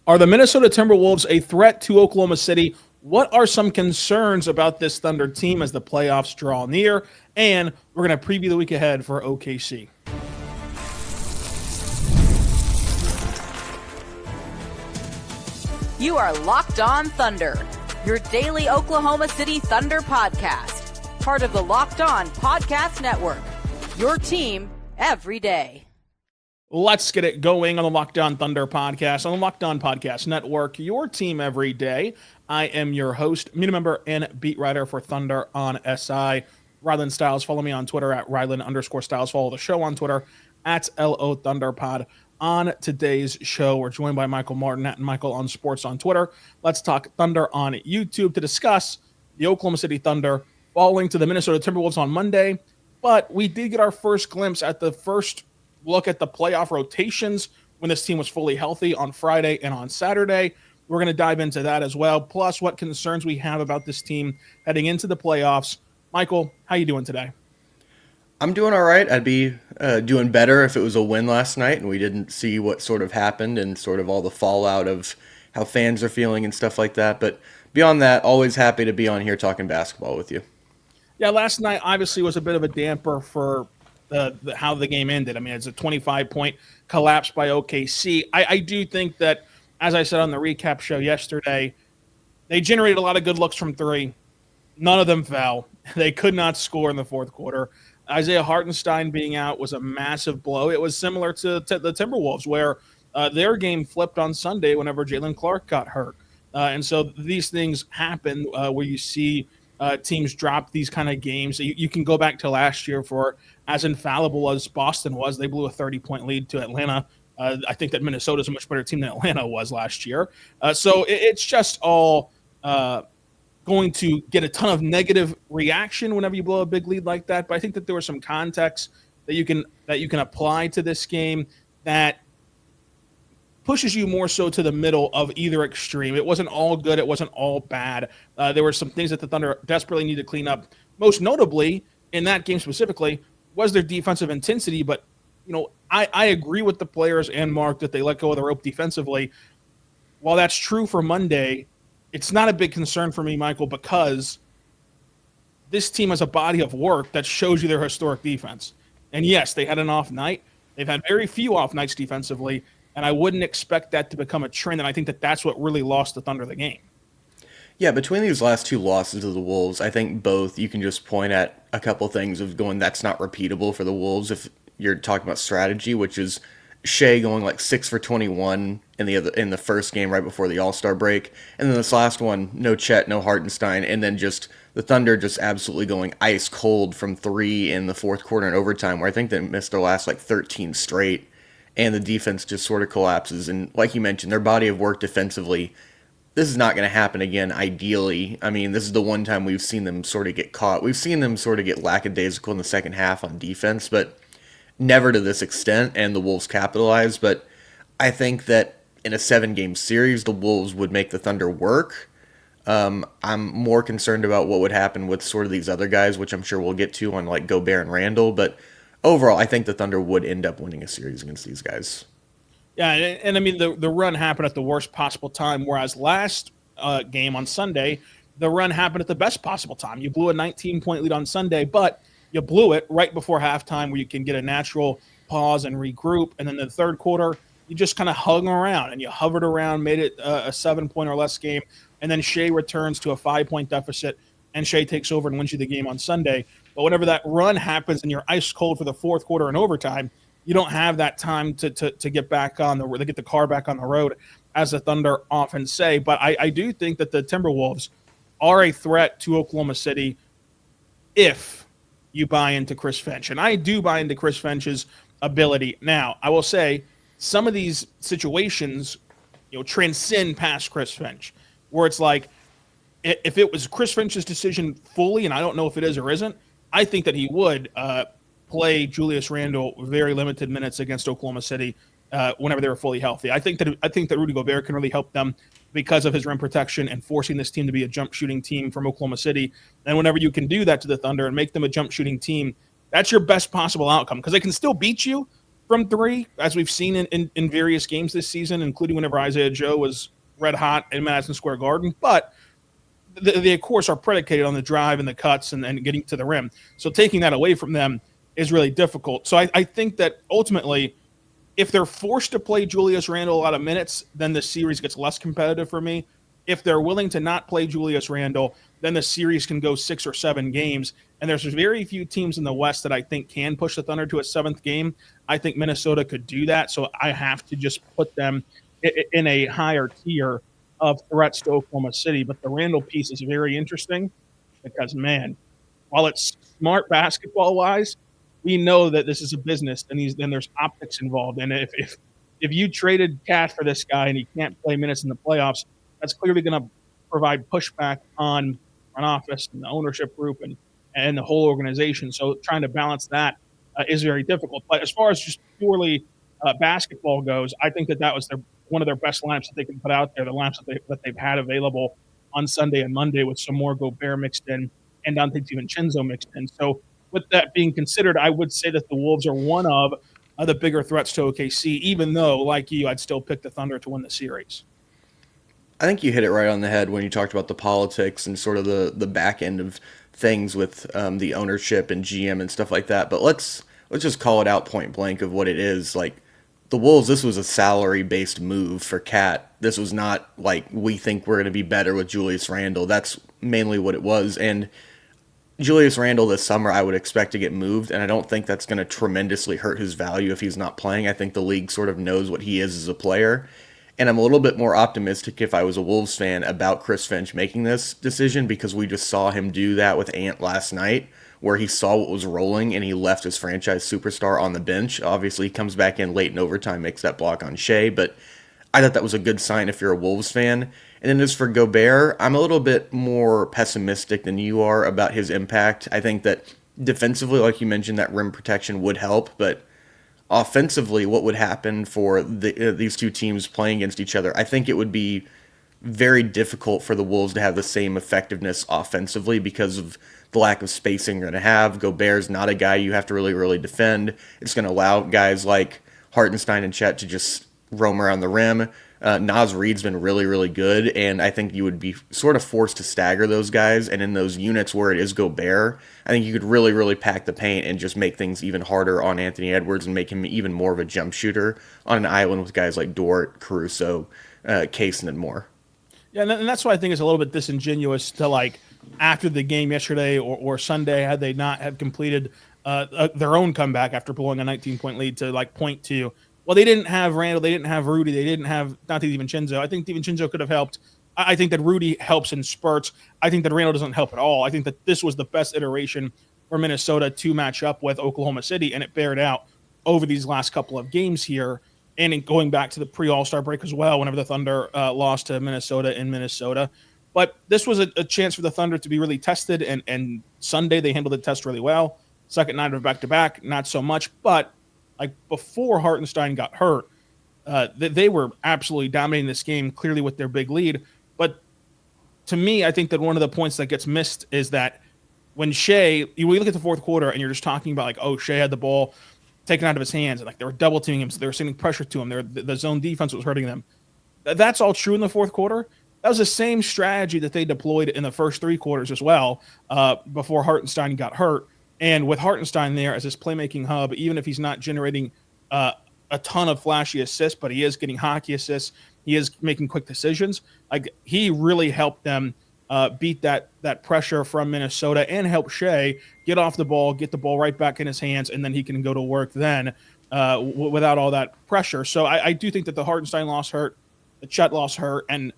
Are the Minnesota Timberwolves a threat to Oklahoma City? What are some concerns about this Thunder team as the playoffs draw near? And we're going to preview the week ahead for OKC. You are Locked On Thunder, your daily Oklahoma City Thunder podcast. Part of the Locked On Podcast Network, your team every day. Let's get it going on the Locked On Thunder podcast, on the Locked On Podcast Network, your team every day. I am your host, media member, and beat writer for Thunder on SI, Rylan Stiles. Follow me on Twitter at Rylan_Stiles. Follow the show on Twitter at LO ThunderPod. On today's show, we're joined by Michael Martin at Michael on Sports on Twitter. Let's talk Thunder on YouTube to discuss the Oklahoma City Thunder falling to the Minnesota Timberwolves on Monday. But we did get our first glimpse at the first look at the playoff rotations when this team was fully healthy on Friday and on Saturday. We're going to dive into that as well, plus what concerns we have about this team heading into the playoffs. Michael, how you doing today? I'm doing all right. I'd be doing better if it was a win last night and we didn't see what sort of happened and sort of all the fallout of how fans are feeling and stuff like that. But beyond that, always happy to be on here talking basketball with you. Yeah, last night obviously was a bit of a damper for how the game ended. I mean, it's a 25-point collapse by OKC. I do think that, as I said on the recap show yesterday, they generated a lot of good looks from three. None of them fell. They could not score in the fourth quarter. Isaiah Hartenstein being out was a massive blow. It was similar to the Timberwolves, where their game flipped on Sunday whenever Jalen Clark got hurt. And so these things happen where you see teams drop these kind of games. You can go back to last year for as infallible as Boston was. They blew a 30-point lead to Atlanta. I think that Minnesota is a much better team than Atlanta was last year. So it's just all going to get a ton of negative reaction whenever you blow a big lead like that. But I think that there was some context that you can apply to this game that pushes you more so to the middle of either extreme. It wasn't all good. It wasn't all bad. There were some things that the Thunder desperately need to clean up. Most notably, in that game specifically, was their defensive intensity. But, I agree with the players and Mark that they let go of the rope defensively. While that's true for Monday, it's not a big concern for me, Michael, because this team has a body of work that shows you their historic defense. And yes, they had an off night. They've had very few off nights defensively. And I wouldn't expect that to become a trend, and I think that that's what really lost the Thunder the game. Yeah, between these last two losses to the Wolves, I think both you can just point at a couple things of going, that's not repeatable for the Wolves if you're talking about strategy, which is Shai going like 6 for 21 in the first game right before the All-Star break, and then this last one, no Chet, no Hartenstein, and then just the Thunder just absolutely going ice cold from 3 in the fourth quarter and overtime, where I think they missed their last like 13 straight. And the defense just sort of collapses. And like you mentioned, their body of work defensively, this is not going to happen again, ideally. I mean, this is the one time we've seen them sort of get caught. We've seen them sort of get lackadaisical in the second half on defense, but never to this extent, and the Wolves capitalized. But I think that in a 7-game series, the Wolves would make the Thunder work. I'm more concerned about what would happen with sort of these other guys, which I'm sure we'll get to on like Gobert and Randall, but overall, I think the Thunder would end up winning a series against these guys. Yeah, and I mean, the run happened at the worst possible time, whereas last game on Sunday, the run happened at the best possible time. You blew a 19-point lead on Sunday, but you blew it right before halftime where you can get a natural pause and regroup. And then the third quarter, you just kind of hung around, and you hovered around, made it a 7-point or less game. And then Shai returns to a 5-point deficit, and Shai takes over and wins you the game on Sunday. But whenever that run happens and you're ice cold for the fourth quarter and overtime, you don't have that time to get back to get the car back on the road, as the Thunder often say. But I do think that the Timberwolves are a threat to Oklahoma City if you buy into Chris Finch. And I do buy into Chris Finch's ability. Now, I will say some of these situations, transcend past Chris Finch, where it's like, if it was Chris Finch's decision fully, and I don't know if it is or isn't, I think that he would play Julius Randle very limited minutes against Oklahoma City whenever they were fully healthy. I think that Rudy Gobert can really help them because of his rim protection and forcing this team to be a jump shooting team from Oklahoma City. And whenever you can do that to the Thunder and make them a jump shooting team, that's your best possible outcome, because they can still beat you, from three, as we've seen in various games this season, including whenever Isaiah Joe was red hot in Madison Square Garden. But they of course, are predicated on the drive and the cuts and getting to the rim. So taking that away from them is really difficult. So I think that ultimately, if they're forced to play Julius Randle a lot of minutes, then the series gets less competitive for me. If they're willing to not play Julius Randle, then the series can go 6 or 7 games. And there's very few teams in the West that I think can push the Thunder to a 7th game. I think Minnesota could do that. So I have to just put them in a higher tier of threats to Oklahoma City. But the Randle piece is very interesting because, man, while it's smart basketball-wise, we know that this is a business and there's optics involved. And if you traded cash for this guy and he can't play minutes in the playoffs, that's clearly going to provide pushback on front office and the ownership group and the whole organization. So trying to balance that is very difficult. But as far as just purely basketball goes, I think that was one of their best lineups that they can put out there, the lineups that they've had available on Sunday and Monday with some more Gobert mixed in and Dante DiVincenzo mixed in. So with that being considered, I would say that the Wolves are one of the bigger threats to OKC, even though, like you, I'd still pick the Thunder to win the series. I think you hit it right on the head when you talked about the politics and sort of the back end of things with the ownership and GM and stuff like that. But let's just call it out point blank of what it is. Like the Wolves, this was a salary-based move for Cat. This was not like we think we're going to be better with Julius Randle. That's mainly what it was. And Julius Randle this summer, I would expect to get moved, and I don't think that's going to tremendously hurt his value if he's not playing. I think the league sort of knows what he is as a player, and I'm a little bit more optimistic if I was a Wolves fan about Chris Finch making this decision because we just saw him do that with Ant last night, where he saw what was rolling and he left his franchise superstar on the bench. Obviously, he comes back in late in overtime, makes that block on Shai, but I thought that was a good sign if you're a Wolves fan. And then as for Gobert, I'm a little bit more pessimistic than you are about his impact. I think that defensively, like you mentioned, that rim protection would help, but offensively, what would happen for these two teams playing against each other? I think it would be very difficult for the Wolves to have the same effectiveness offensively because of the lack of spacing they're going to have. Gobert's not a guy you have to really, really defend. It's going to allow guys like Hartenstein and Chet to just roam around the rim. Naz Reid's been really, really good, and I think you would be sort of forced to stagger those guys, and in those units where it is Gobert, I think you could really, really pack the paint and just make things even harder on Anthony Edwards and make him even more of a jump shooter on an island with guys like Dort, Caruso, Kaysen, and more. Yeah, and that's why I think it's a little bit disingenuous to, like, after the game yesterday or Sunday, had they not have completed their own comeback after blowing a 19-point lead to, like, point to, well, they didn't have Randall, they didn't have Rudy, they didn't have Dante DiVincenzo. I think DiVincenzo could have helped. I think that Rudy helps in spurts. I think that Randall doesn't help at all. I think that this was the best iteration for Minnesota to match up with Oklahoma City, and it bared out over these last couple of games here. And in going back to the pre-All-Star break as well, whenever the Thunder lost to Minnesota in Minnesota. But this was a chance for the Thunder to be really tested, and Sunday they handled the test really well. Second night of back-to-back, not so much. But like before Hartenstein got hurt, they were absolutely dominating this game, clearly with their big lead. But to me, I think that one of the points that gets missed is that when Shai, you look at the fourth quarter and you're just talking about like, oh, Shai had the ball taken out of his hands, and like they were double teaming him, so they were sending pressure to him. The zone defense was hurting them. That's all true in the fourth quarter. That was the same strategy that they deployed in the first 3 quarters as well, before Hartenstein got hurt. And with Hartenstein there as his playmaking hub, even if he's not generating a ton of flashy assists, but he is getting hockey assists, he is making quick decisions. Like he really helped them beat that pressure from Minnesota and help Shai get off the ball, get the ball right back in his hands, and then he can go to work then without all that pressure. So I do think that the Hartenstein loss hurt, the Chet loss hurt, and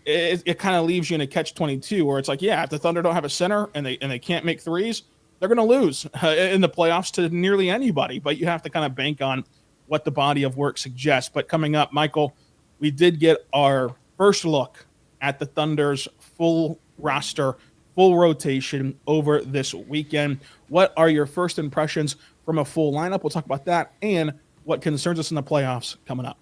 it kind of leaves you in a catch-22 where it's like, yeah, if the Thunder don't have a center and they can't make threes, they're going to lose in the playoffs to nearly anybody. But you have to kind of bank on what the body of work suggests. But coming up, Michael, we did get our first look at the Thunder's full roster, full rotation over this weekend. What are your first impressions from a full lineup? We'll talk about that and what concerns us in the playoffs coming up.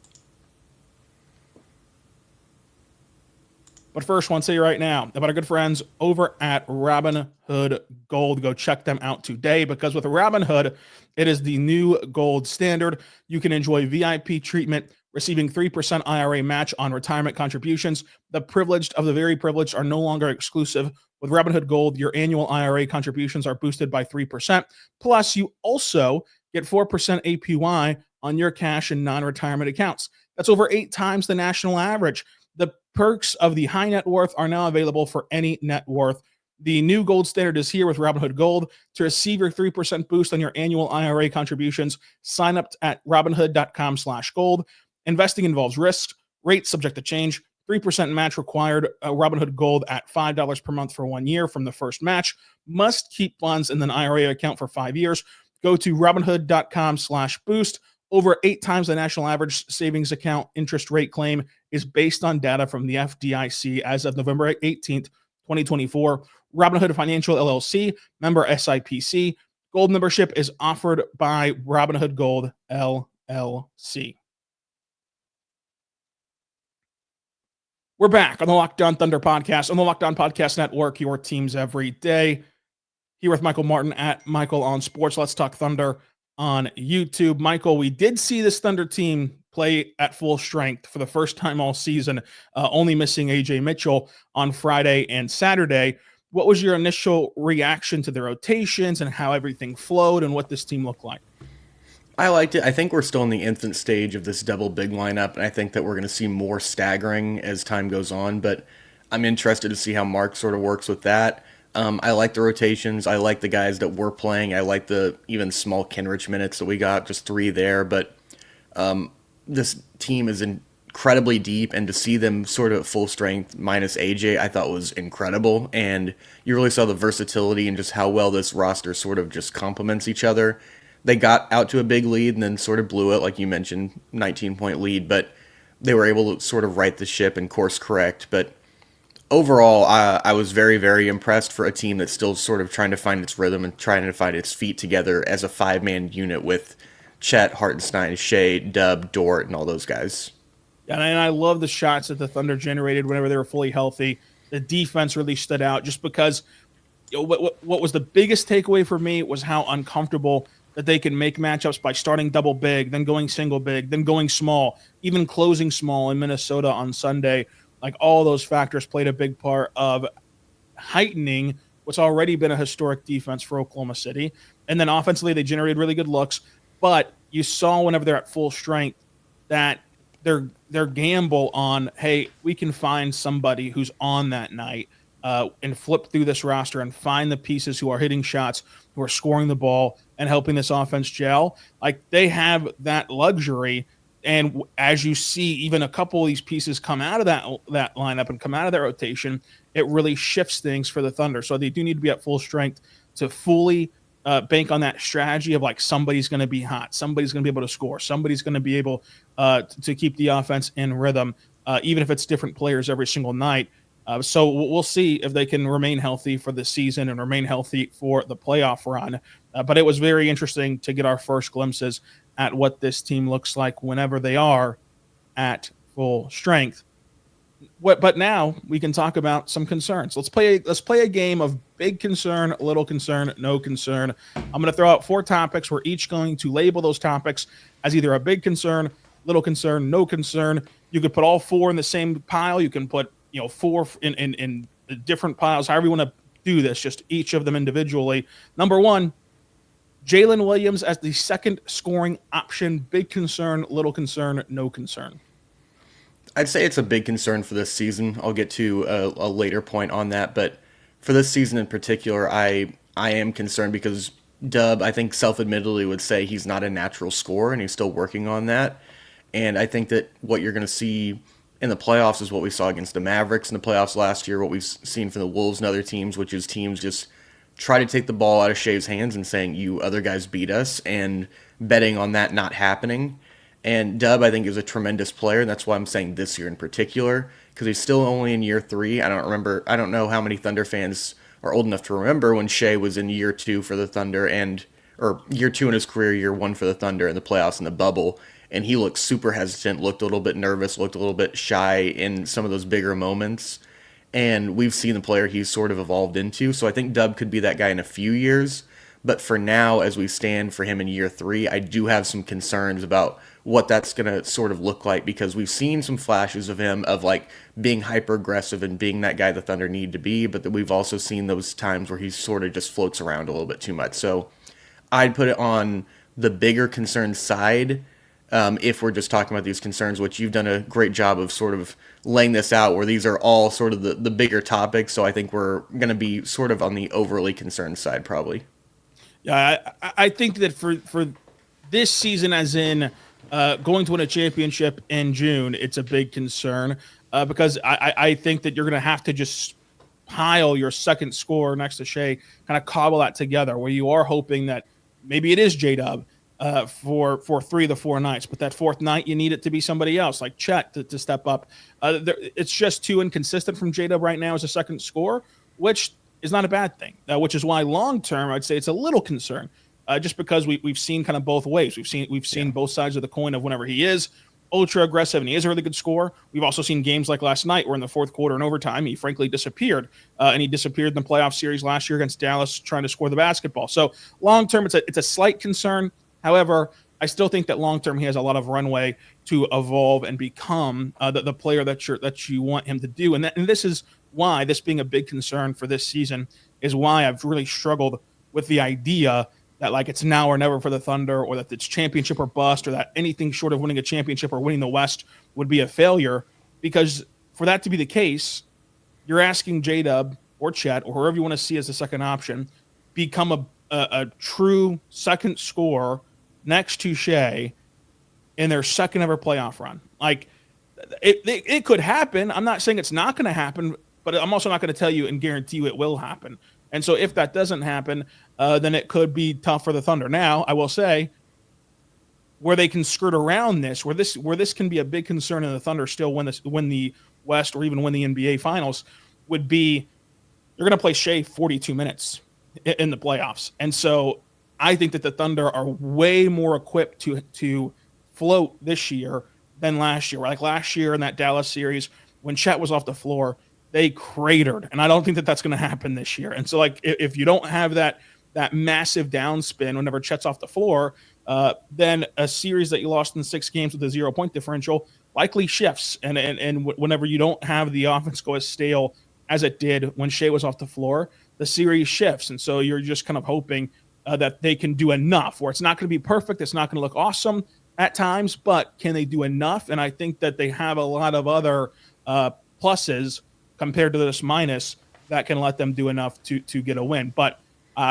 But first, I want to tell you right now about our good friends over at Robinhood Gold. Go check them out today, because with Robinhood, it is the new gold standard. You can enjoy VIP treatment, receiving 3% IRA match on retirement contributions. The privileged of the very privileged are no longer exclusive. With Robinhood Gold, your annual IRA contributions are boosted by 3%. Plus, you also get 4% APY on your cash and non-retirement accounts. That's over 8 times the national average. The perks of the high net worth are now available for any net worth. The new gold standard is here with Robinhood Gold. To receive your 3% boost on your annual IRA contributions, sign up at robinhood.com/gold. Investing involves risks, rates subject to change, 3% match required. Robinhood Gold at $5 per month for 1 year from the first match. Must keep funds in an IRA account for 5 years. Go to robinhood.com/boost. Over 8 times the national average savings account interest rate claim is based on data from the FDIC as of November 18th, 2024. Robinhood Financial LLC, member SIPC. Gold membership is offered by Robinhood Gold LLC. We're back on the Locked On Thunder podcast, on the Locked On Podcast Network, your teams every day. Here with Michael Martin at Michael on Sports. Let's Talk Thunder on YouTube. Michael, we did see this Thunder team play at full strength for the first time all season, only missing AJ Mitchell on Friday and Saturday. What was your initial reaction to the rotations and how everything flowed and what this team looked like? I liked it. I think we're still in the infant stage of this double big lineup, and I think that we're going to see more staggering as time goes on, but I'm interested to see how Mark sort of works with that. I like the rotations. I like the guys that were playing. I like the even small Kenrich minutes that we got, just 3 there. But this team is incredibly deep, and to see them sort of at full strength minus AJ, I thought was incredible. And you really saw the versatility and just how well this roster sort of just complements each other. They got out to a big lead and then sort of blew it, like you mentioned, 19-point lead. But they were able to sort of right the ship and course correct. But overall, I was very, very impressed for a team that's still sort of trying to find its rhythm and trying to find its feet together as a 5-man unit with Chet, Hartenstein, Shai, Dub, Dort, and all those guys. And I love the shots that the Thunder generated whenever they were fully healthy. The defense really stood out just because what was the biggest takeaway for me was how uncomfortable that they can make matchups by starting double big, then going single big, then going small, even closing small in Minnesota on Sunday. Like, all those factors played a big part of heightening what's already been a historic defense for Oklahoma City. And then offensively, they generated really good looks. But you saw whenever they're at full strength that their gamble on, hey, we can find somebody who's on that night and flip through this roster and find the pieces who are hitting shots, who are scoring the ball and helping this offense gel. Like, they have that luxury. And as you see, even a couple of these pieces come out of that lineup and come out of that rotation, it really shifts things for the Thunder. So they do need to be at full strength to fully bank on that strategy of, like, somebody's going to be hot, somebody's going to be able to score, somebody's going to be able to keep the offense in rhythm, even if it's different players every single night. So we'll see if they can remain healthy for the season and remain healthy for the playoff run. But it was very interesting to get our first glimpses at what this team looks like whenever they are at full strength. But now we can talk about some concerns. Let's play a game of big concern, little concern, no concern. I'm going to throw out 4 topics. We're each going to label those topics as either a big concern, little concern, no concern. You could put all 4 in the same pile. You can put 4 in different piles, however you want to do this, just each of them individually. Number 1, Jalen Williams as the second scoring option. Big concern, little concern, no concern. I'd say it's a big concern for this season. I'll get to a later point on that, but for this season in particular, I am concerned because Dub, I think, self-admittedly would say he's not a natural scorer, and he's still working on that. And I think that what you're going to see in the playoffs is what we saw against the Mavericks in the playoffs last year, what we've seen from the Wolves and other teams, which is teams just try to take the ball out of Shai's hands and saying, you other guys beat us, and betting on that not happening. And Dub, I think, is a tremendous player, and that's why I'm saying this year in particular, because he's still only in year 3. I don't know how many Thunder fans are old enough to remember when Shai was in year 2 for the Thunder, or year 2 in his career, year 1 for the Thunder in the playoffs in the bubble, and he looked super hesitant, looked a little bit nervous, looked a little bit shy in some of those bigger moments. and we've seen the player he's sort of evolved into. So I think Dub could be that guy in a few years. But for now, as we stand for him in year 3, I do have some concerns about what that's going to sort of look like, because we've seen some flashes of him of like being hyper aggressive and being that guy the Thunder need to be. But we've also seen those times where he sort of just floats around a little bit too much. So I'd put it on the bigger concern side. If we're just talking about these concerns, which you've done a great job of sort of laying this out, where these are all sort of the bigger topics. So I think we're going to be sort of on the overly concerned side, probably. Yeah, I think that for this season, as in going to win a championship in June, it's a big concern because I think that you're going to have to just pile your second scorer next to Shai, kind of cobble that together, where you are hoping that maybe it is J-Dub for 3 of the 4 nights, but that 4th night you need it to be somebody else like Chet to step up. It's just too inconsistent from J-Dub right now as a second scorer, which is not a bad thing, which is why long term I'd say it's a little concern, just because we've seen kind of both ways. We've seen both sides of the coin of whenever he is ultra aggressive and he is a really good scorer. We've also seen games like last night where in the 4th quarter and overtime he frankly disappeared, and he disappeared in the playoff series last year against Dallas trying to score the basketball. So long term it's a slight concern. However, I still think that long term he has a lot of runway to evolve and become the player that you want him to do. And this is why, this being a big concern for this season, is why I've really struggled with the idea that like it's now or never for the Thunder, or that it's championship or bust, or that anything short of winning a championship or winning the West would be a failure. Because for that to be the case, you're asking J-Dub or Chet or whoever you want to see as the second option become a true second scorer next to Shai in their second ever playoff run. Like it could happen. I'm not saying it's not going to happen, but I'm also not going to tell you and guarantee you it will happen. And so if that doesn't happen, then it could be tough for the Thunder. Now, I will say, where they can skirt around this, where this can be a big concern and the Thunder still win the West or even win the NBA Finals, would be you're going to play Shai 42 minutes in the playoffs. And so I think that the Thunder are way more equipped to float this year than last year. Like last year in that Dallas series, when Chet was off the floor, they cratered, and I don't think that that's going to happen this year. And so, like, if you don't have that massive downspin whenever Chet's off the floor, then a series that you lost in 6 games with a 0-point differential likely shifts. And whenever you don't have the offense go as stale as it did when Shai was off the floor, the series shifts. And so you're just kind of hoping that they can do enough where it's not going to be perfect, it's not going to look awesome at times, but can they do enough? And I think that they have a lot of other pluses compared to this minus that can let them do enough to get a win. But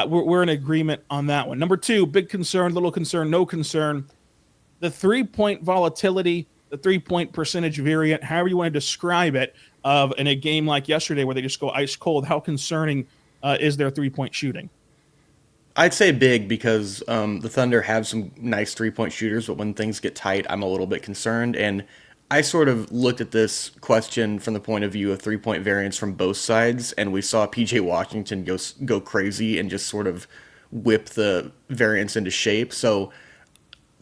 we're in agreement on that one. Number 2, big concern, little concern, no concern. The 3-point volatility, the 3-point percentage variant, however you want to describe it, in a game like yesterday where they just go ice cold, how concerning is their 3-point shooting? I'd say big, because the Thunder have some nice 3-point shooters, but when things get tight, I'm a little bit concerned. And I sort of looked at this question from the point of view of 3-point variance from both sides, and we saw PJ Washington go crazy and just sort of whip the variance into shape. So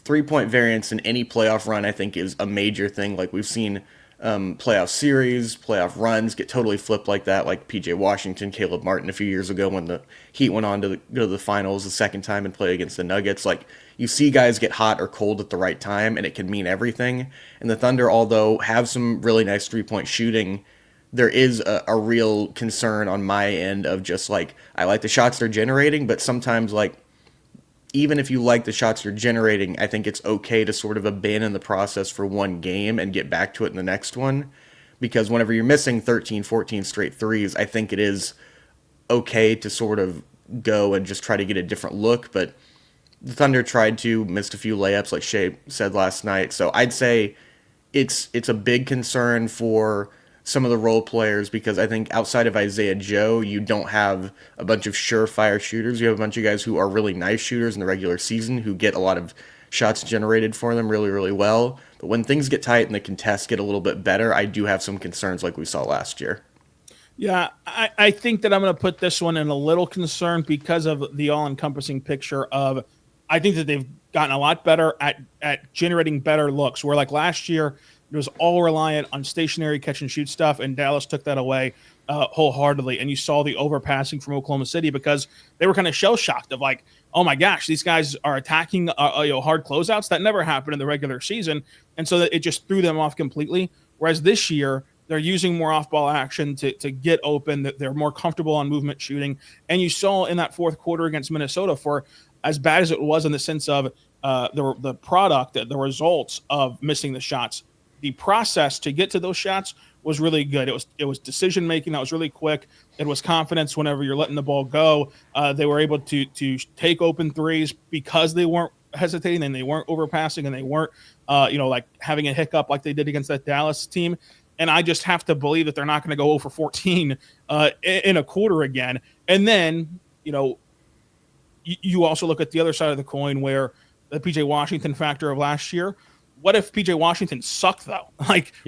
3-point variance in any playoff run, I think, is a major thing. Like we've seen playoff series, playoff runs get totally flipped like that, like PJ Washington, Caleb Martin a few years ago when the Heat went on to go to the finals the second time and play against the Nuggets. Like, you see guys get hot or cold at the right time, and it can mean everything. And the Thunder, although have some really nice 3-point shooting, there is a real concern on my end of just like, I like the shots they're generating, but sometimes, like, even if you like the shots you're generating, I think it's okay to sort of abandon the process for one game and get back to it in the next one. Because whenever you're missing 13, 14 straight threes, I think it is okay to sort of go and just try to get a different look. But the Thunder missed a few layups, like Shai said last night. So I'd say it's a big concern for some of the role players, because I think outside of Isaiah Joe, you don't have a bunch of surefire shooters. You have a bunch of guys who are really nice shooters in the regular season who get a lot of shots generated for them really, really well. But when things get tight and the contests get a little bit better, I do have some concerns like we saw last year. Yeah, I think that I'm going to put this one in a little concern because of the all-encompassing picture of, I think that they've gotten a lot better at generating better looks. Where like last year, It was all reliant on stationary catch and shoot stuff, and Dallas took that away wholeheartedly. And you saw the overpassing from Oklahoma City because they were kind of shell shocked of like, oh my gosh, these guys are attacking hard closeouts. That never happened in the regular season, and so it just threw them off completely. Whereas this year, they're using more off-ball action to get open. They're more comfortable on movement shooting. And you saw in that fourth quarter against Minnesota, for as bad as it was in the sense of the product, the results of missing the shots, the process to get to those shots was really good. It was decision-making that was really quick. It was confidence whenever you're letting the ball go. They were able to take open threes because they weren't hesitating and they weren't overpassing and they weren't, like having a hiccup like they did against that Dallas team. And I just have to believe that they're not going to go 0 for 14 in a quarter again. And then, you also look at the other side of the coin where the PJ Washington factor of last year. What if PJ Washington sucked, though?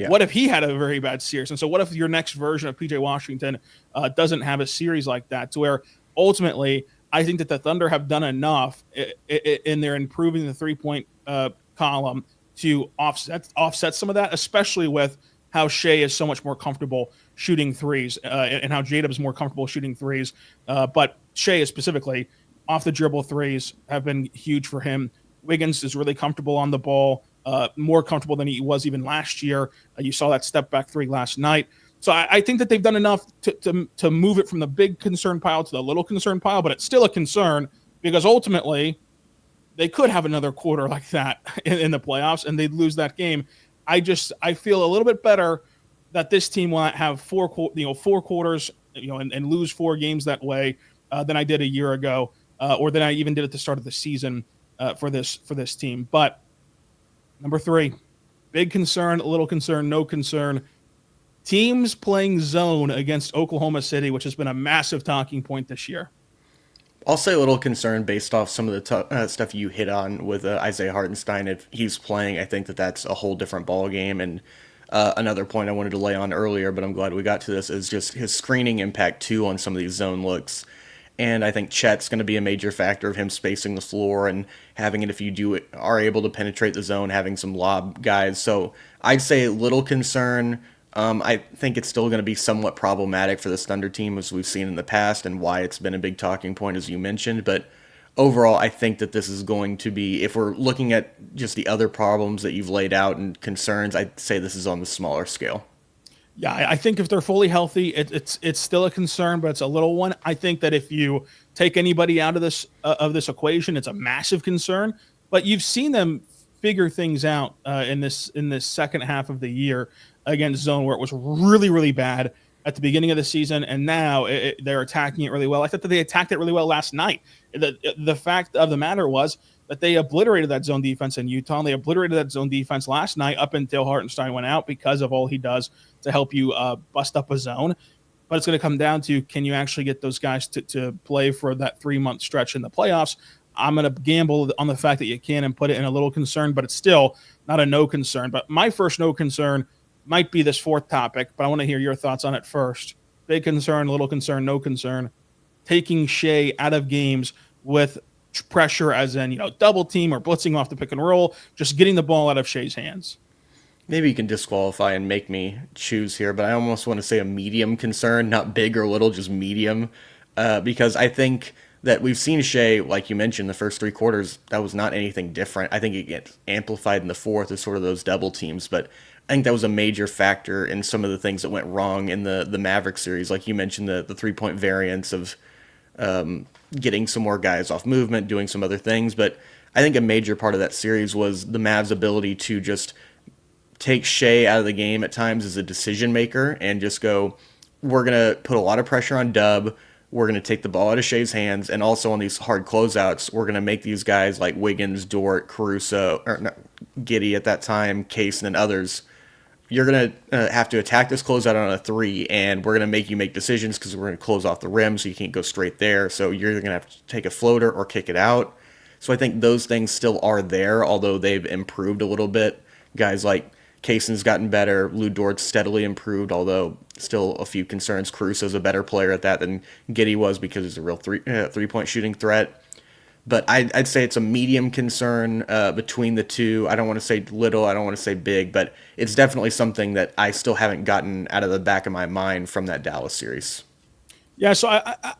What if he had a very bad series? And so what if your next version of PJ Washington doesn't have a series like that, to where ultimately I think that the Thunder have done enough in their improving the three-point column to offset some of that, especially with how Shai is so much more comfortable shooting threes and how Jadab is more comfortable shooting threes. But Shai is specifically off the dribble threes have been huge for him. Wiggins is really comfortable on the ball, more comfortable than he was even last year. You saw that step back three last night. So I think that they've done enough to move it from the big concern pile to the little concern pile, but it's still a concern because ultimately they could have another quarter like that in the playoffs and they'd lose that game. I feel a little bit better that this team will not have four quarters, and lose 4 games that way than I did a year ago, or than I even did at the start of the season for this team. But number 3, big concern, little concern, no concern. Teams playing zone against Oklahoma City, which has been a massive talking point this year. I'll say a little concerned based off some of the stuff you hit on with Isaiah Hartenstein. If he's playing, I think that's a whole different ball game. And another point I wanted to lay on earlier, but I'm glad we got to this, is just his screening impact too on some of these zone looks. And I think Chet's going to be a major factor of him spacing the floor and having it, if you are able to penetrate the zone, having some lob guys. So I'd say little concern. I think it's still going to be somewhat problematic for this Thunder team, as we've seen in the past, and why it's been a big talking point, as you mentioned. But overall, I think that this is going to be, if we're looking at just the other problems that you've laid out and concerns, I'd say this is on the smaller scale. Yeah, I think if they're fully healthy, it's still a concern, but it's a little one. I think that if you take anybody out of this equation, it's a massive concern. But you've seen them figure things out in this second half of the year against zone, where it was really, really bad at the beginning of the season, and now they're attacking it really well. I thought that they attacked it really well last night. The fact of the matter was that they obliterated that zone defense in Utah, and they obliterated that zone defense last night up until Hartenstein went out, because of all he does to help you bust up a zone. But it's going to come down to, can you actually get those guys to play for that 3-month stretch in the playoffs? I'm going to gamble on the fact that you can and put it in a little concern, but it's still not a no concern. But my first no concern might be this fourth topic, but I want to hear your thoughts on it first. Big concern, little concern, no concern. Taking Shai out of games with pressure, as in, double team or blitzing off the pick and roll, just getting the ball out of Shai's hands. Maybe you can disqualify and make me choose here, but I almost want to say a medium concern, not big or little, just medium, because I think that we've seen Shai, like you mentioned, the first 3 quarters, that was not anything different. I think it gets amplified in the fourth as sort of those double teams, but I think that was a major factor in some of the things that went wrong in the Mavericks series. Like you mentioned, the 3-point variance of getting some more guys off movement, doing some other things. But I think a major part of that series was the Mavs' ability to just take Shai out of the game at times as a decision maker and just go, we're going to put a lot of pressure on Dub. We're going to take the ball out of Shai's hands. And also on these hard closeouts, we're going to make these guys like Wiggins, Dort, Caruso, or no, Giddey at that time, Case, and others. You're going to have to attack this closeout on a 3, and we're going to make you make decisions because we're going to close off the rim so you can't go straight there. So you're going to have to take a floater or kick it out. So I think those things still are there, although they've improved a little bit. Guys like Kaysen's gotten better. Lou Dort's steadily improved, although still a few concerns. Caruso's a better player at that than Giddey was because he's a real three-point shooting threat. but I'd say it's a medium concern between the two. I don't want to say little, I don't want to say big, but it's definitely something that I still haven't gotten out of the back of my mind from that Dallas series. Yeah, so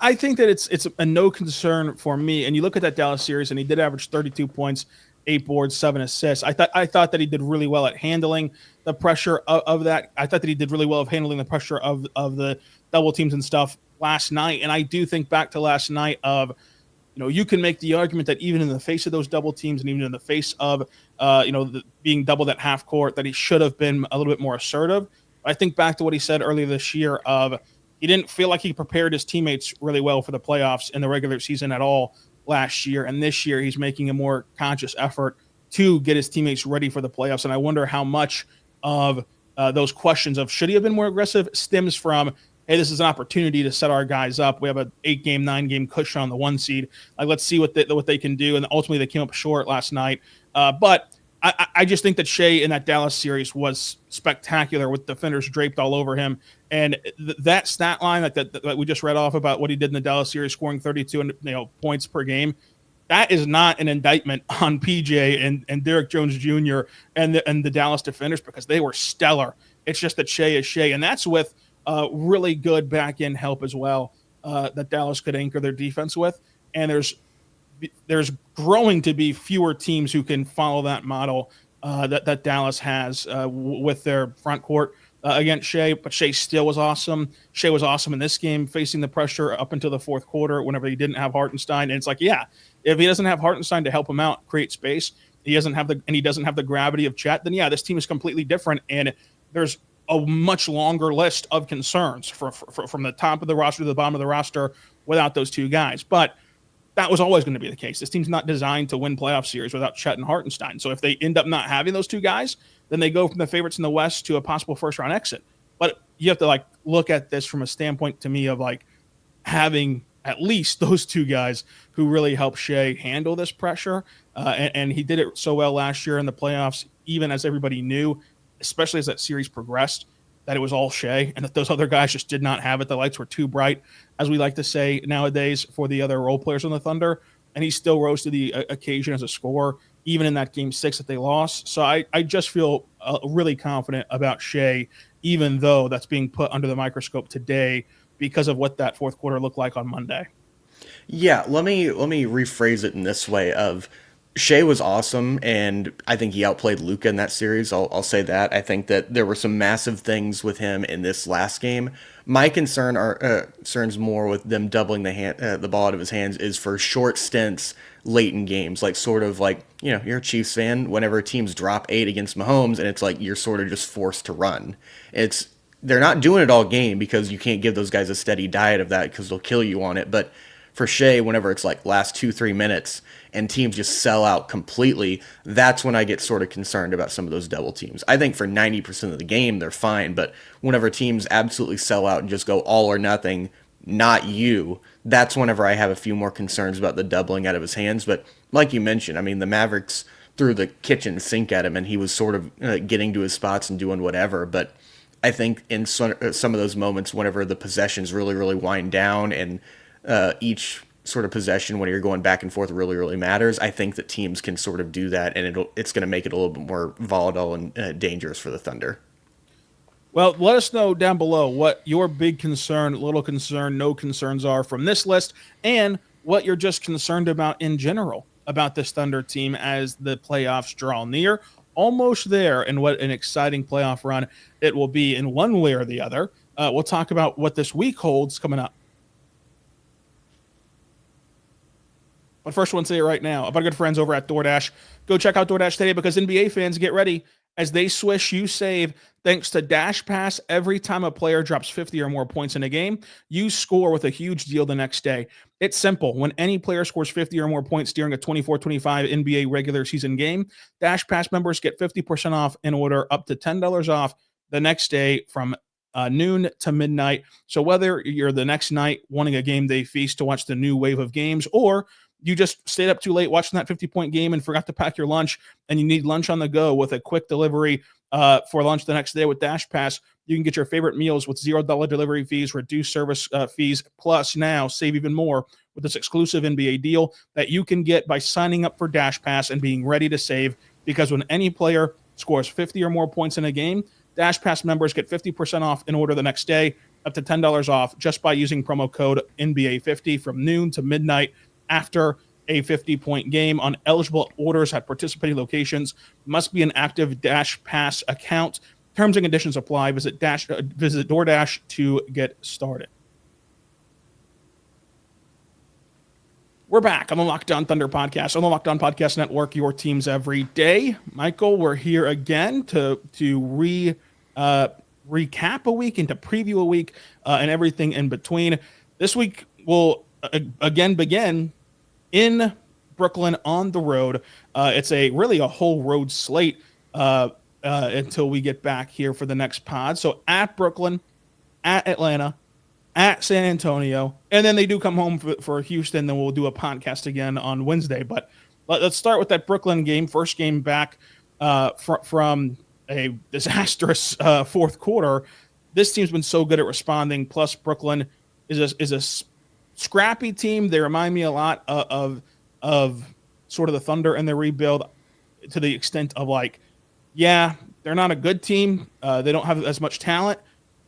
I think that it's a no concern for me. And you look at that Dallas series, and he did average 32 points, 8 boards, 7 assists. I thought that he did really well at handling the pressure of that. I thought that he did really well of handling the pressure of the double teams and stuff last night. And I do think back to last night of, you can make the argument that even in the face of those double teams and even in the face of, being doubled at half court, that he should have been a little bit more assertive. I think back to what he said earlier this year of he didn't feel like he prepared his teammates really well for the playoffs in the regular season at all last year. And this year he's making a more conscious effort to get his teammates ready for the playoffs. And I wonder how much of those questions of should he have been more aggressive stems from, hey, this is an opportunity to set our guys up. We have an 8-game, 9-game cushion on the 1 seed. Like, let's see what they can do. And ultimately they came up short last night. But I just think that Shai in that Dallas series was spectacular with defenders draped all over him. And that stat line that we just read off about what he did in the Dallas series, scoring 32 points per game, that is not an indictment on PJ and Derrick Jones Jr. and the Dallas defenders, because they were stellar. It's just that Shai is Shai. And that's with really good back-end help as well that Dallas could anchor their defense with. And there's growing to be fewer teams who can follow that model that Dallas has with their front court against Shai. But Shai still was awesome. Shai was awesome in this game, facing the pressure up until the fourth quarter whenever he didn't have Hartenstein. And it's like, yeah, if he doesn't have Hartenstein to help him out, create space, he doesn't have the gravity of Chet, then yeah, this team is completely different. And there's a much longer list of concerns from the top of the roster to the bottom of the roster without those two guys. But that was always going to be the case. This team's not designed to win playoff series without Chet and Hartenstein. So if they end up not having those two guys, then they go from the favorites in the West to a possible first-round exit. But you have to look at this from a standpoint to me of having at least those two guys who really help Shai handle this pressure. And he did it so well last year in the playoffs, even as everybody knew, especially as that series progressed, that it was all Shai and that those other guys just did not have it. The lights were too bright, as we like to say nowadays, for the other role players on the Thunder. And he still rose to the occasion as a scorer, even in that game 6 that they lost. So I just feel really confident about Shai, even though that's being put under the microscope today because of what that fourth quarter looked like on Monday. Yeah, let me rephrase it in this way of Shai was awesome, and I think he outplayed Luka in that series. I'll say that. I think that there were some massive things with him in this last game. My concerns more with them doubling the ball out of his hands is for short stints late in games, you're a Chiefs fan. Whenever teams drop 8 against Mahomes, and it's like you're sort of just forced to run. They're not doing it all game because you can't give those guys a steady diet of that because they'll kill you on it. But for Shai, whenever it's last 2-3 minutes and teams just sell out completely, that's when I get sort of concerned about some of those double teams. I think for 90% of the game, they're fine. But whenever teams absolutely sell out and just go all or nothing, not you, that's whenever I have a few more concerns about the doubling out of his hands. But like you mentioned, I mean, the Mavericks threw the kitchen sink at him and he was sort of getting to his spots and doing whatever. But I think in some of those moments, whenever the possessions really, really wind down and each sort of possession when you're going back and forth really, really matters, I think that teams can sort of do that, and it's going to make it a little bit more volatile and dangerous for the Thunder. Well, let us know down below what your big concern, little concern, no concerns are from this list, and what you're just concerned about in general about this Thunder team as the playoffs draw near. Almost there, and what an exciting playoff run it will be in one way or the other. We'll talk about what this week holds coming up. But first, I want to say it right now about our good friends over at DoorDash. Go check out DoorDash today because NBA fans, get ready. As they swish, you save. Thanks to Dash Pass, every time a player drops 50 or more points in a game, you score with a huge deal the next day. It's simple. When any player scores 50 or more points during a 24-25 NBA regular season game, Dash Pass members get 50% off and order up to $10 off the next day from noon to midnight. So whether you're the next night wanting a game day feast to watch the new wave of games, or you just stayed up too late watching that 50-point game and forgot to pack your lunch, and you need lunch on the go with a quick delivery for lunch the next day with Dash Pass, you can get your favorite meals with $0 delivery fees, reduced service fees, plus now save even more with this exclusive NBA deal that you can get by signing up for Dash Pass and being ready to save, because when any player scores 50 or more points in a game, Dash Pass members get 50% off in order the next day, up to $10 off just by using promo code NBA50 from noon to midnight after a 50-point game on eligible orders at participating locations. Must be an active Dash Pass account. Terms and conditions apply. Visit DoorDash to get started. We're back on the Locked On Thunder podcast, on the Locked On Podcast Network, your teams every day. Michael, we're here again to recap a week and to preview a week and everything in between. This week will again begin in Brooklyn on the road. It's really a whole road slate until we get back here for the next pod. So at Brooklyn, at Atlanta, at San Antonio, and then they do come home for Houston. Then we'll do a podcast again on Wednesday. But let's start with that Brooklyn game. First game back from a disastrous fourth quarter. This team's been so good at responding. Plus, Brooklyn is a scrappy team. They remind me a lot of sort of the Thunder and their rebuild, to the extent of they're not a good team. They don't have as much talent,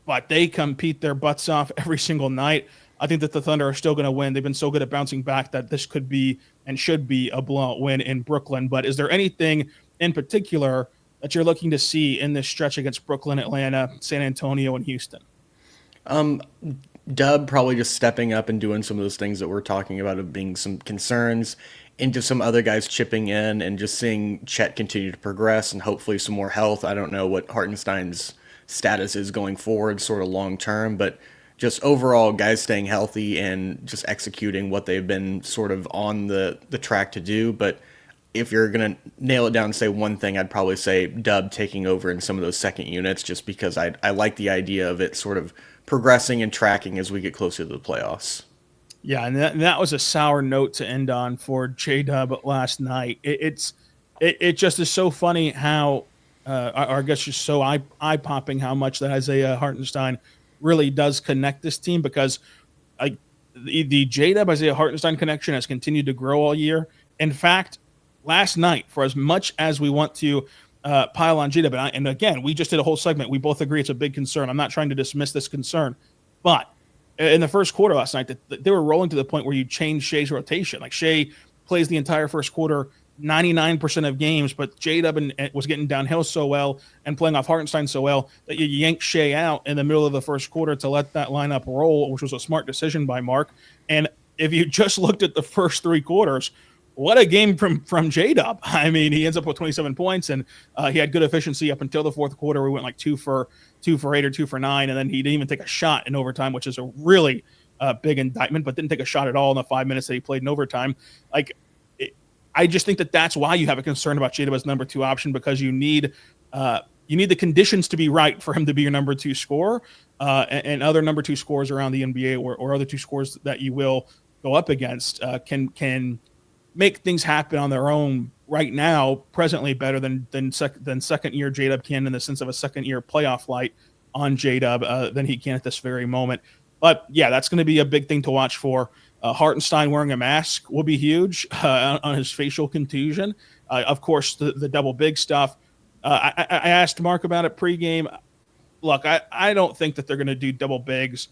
but they compete their butts off every single night. I think that the Thunder are still going to win. They've been so good at bouncing back that this could be and should be a blowout win in Brooklyn. But is there anything in particular that you're looking to see in this stretch against Brooklyn, Atlanta, San Antonio, and Houston? Dub probably just stepping up and doing some of those things that we're talking about of being some concerns, into some other guys chipping in and just seeing Chet continue to progress and hopefully some more health. I don't know what Hartenstein's status is going forward, sort of long term, but just overall guys staying healthy and just executing what they've been sort of on the track to do. But if you're going to nail it down and say one thing, I'd probably say Dub taking over in some of those second units, just because I like the idea of it sort of progressing and tracking as we get closer to the playoffs. Yeah, and that was a sour note to end on for J-Dub last night. It just is so funny how, I guess just so eye-popping how much that Isaiah Hartenstein really does connect this team, because the J-Dub Isaiah Hartenstein connection has continued to grow all year. In fact, last night, for as much as we want to pile on J-Dub, and again, we just did a whole segment. We both agree it's a big concern. I'm not trying to dismiss this concern, but in the first quarter last night, they were rolling to the point where you change Shai's rotation. Like, Shai plays the entire first quarter 99% of games, but J-Dub was getting downhill so well and playing off Hartenstein so well that you yank Shai out in the middle of the first quarter to let that lineup roll, which was a smart decision by Mark. And if you just looked at the first three quarters, what a game from J-Dub. I mean, he ends up with 27 points, and he had good efficiency up until the fourth quarter. We went 2 for 8 or 2 for 9, and then he didn't even take a shot in overtime, which is a really big indictment, but didn't take a shot at all in the 5 minutes that he played in overtime. I just think that's why you have a concern about J-Dub as number 2 option, because you need the conditions to be right for him to be your number 2 scorer, and other number 2 scorers around the NBA or other 2 scorers that you will go up against can make things happen on their own right now, presently, better than second year J-Dub can, in the sense of a second year playoff light on J-Dub than he can at this very moment. But yeah, that's going to be a big thing to watch for. Hartenstein wearing a mask will be huge on his facial contusion. Of course, the double big stuff. I asked Mark about it pregame. Look, I don't think that they're going to do double bigs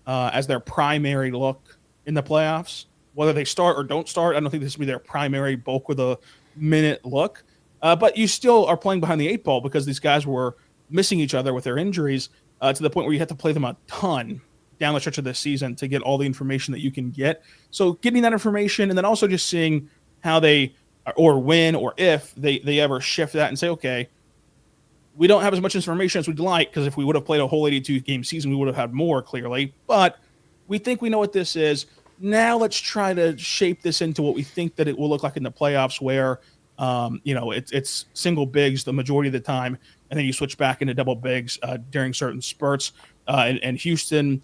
as their primary look in the playoffs. Whether they start or don't start, I don't think this will be their primary bulk of the minute look. But you still are playing behind the 8 ball, because these guys were missing each other with their injuries to the point where you have to play them a ton down the stretch of this season to get all the information that you can get. So getting that information, and then also just seeing how they, or when or if they ever shift that and say, okay, we don't have as much information as we'd like, because if we would have played a whole 82-game season, we would have had more, clearly. But we think we know what this is. Now let's try to shape this into what we think that it will look like in the playoffs, where it's single bigs the majority of the time, and then you switch back into double bigs during certain spurts. And Houston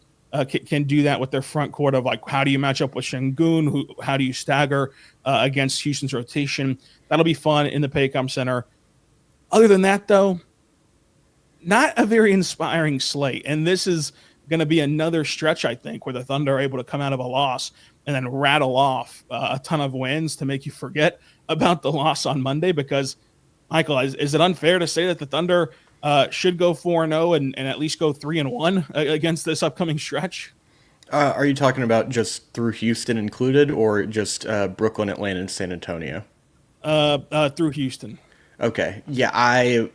can do that with their front court of how do you match up with Şengün? How do you stagger against Houston's rotation? That'll be fun in the Paycom Center. Other than that, though, not a very inspiring slate. And this is going to be another stretch, I think, where the Thunder are able to come out of a loss and then rattle off a ton of wins to make you forget about the loss on Monday. Because, Michael, is it unfair to say that the Thunder should go 4-0 and at least go 3-1 against this upcoming stretch? Are you talking about just through Houston included, or just Brooklyn, Atlanta, and San Antonio? Through Houston. Okay, yeah,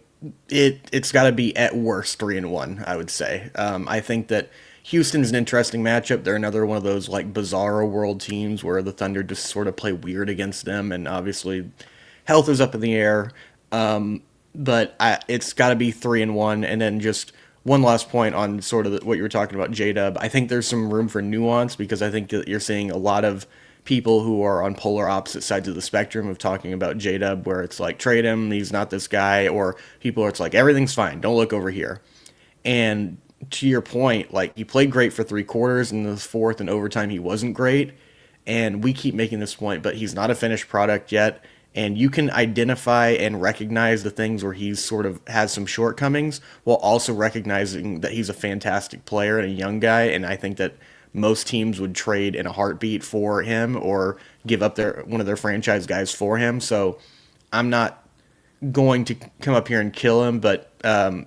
it's got to be at worst 3-1. I would say. I think that Houston's an interesting matchup. They're another one of those like bizarro world teams where the Thunder just sort of play weird against them, and obviously health is up in the air. But it's got to be 3-1, and then just one last point on sort of what you were talking about, J-Dub. I think there's some room for nuance because I think that you're seeing a lot of people who are on polar opposite sides of the spectrum of talking about J-Dub, where it's like, trade him, he's not this guy, or people are, it's like, everything's fine, don't look over here. And to your point, like, he played great for 3/4, in the fourth and overtime he wasn't great, and we keep making this point, but he's not a finished product yet, and you can identify and recognize the things where he's sort of has some shortcomings while also recognizing that he's a fantastic player and a young guy, and I think that most teams would trade in a heartbeat for him or give up one of their franchise guys for him. So I'm not going to come up here and kill him, but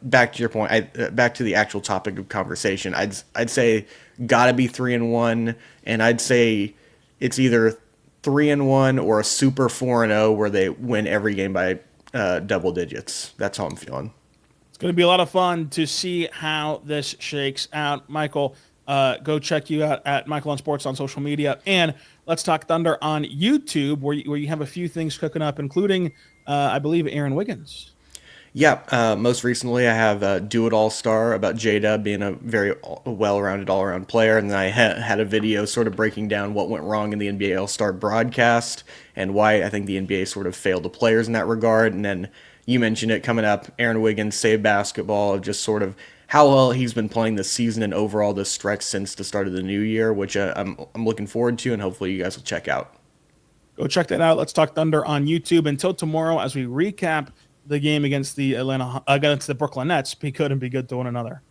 back to your point, back to the actual topic of conversation, I'd say gotta be 3-1, and I'd say it's either 3-1 or a super 4-0 where they win every game by double digits. That's how I'm feeling. It's going to be a lot of fun to see how this shakes out. Michael, go check you out at Michael on Sports on social media, and Let's Talk Thunder on YouTube, where you have a few things cooking up, including, I believe, Aaron Wiggins. Yeah, most recently I have Do It All Star about J-Dub being a very well-rounded all-around player, and then I had a video sort of breaking down what went wrong in the NBA All-Star broadcast and why I think the NBA sort of failed the players in that regard. And then you mentioned it coming up, Aaron Wiggins, Save Basketball, just sort of how well he's been playing this season and overall this stretch since the start of the new year, which I'm looking forward to, and hopefully you guys will check out. Go check that out. Let's Talk Thunder on YouTube. Until tomorrow, as we recap the game against the Brooklyn Nets, be good and be good to one another.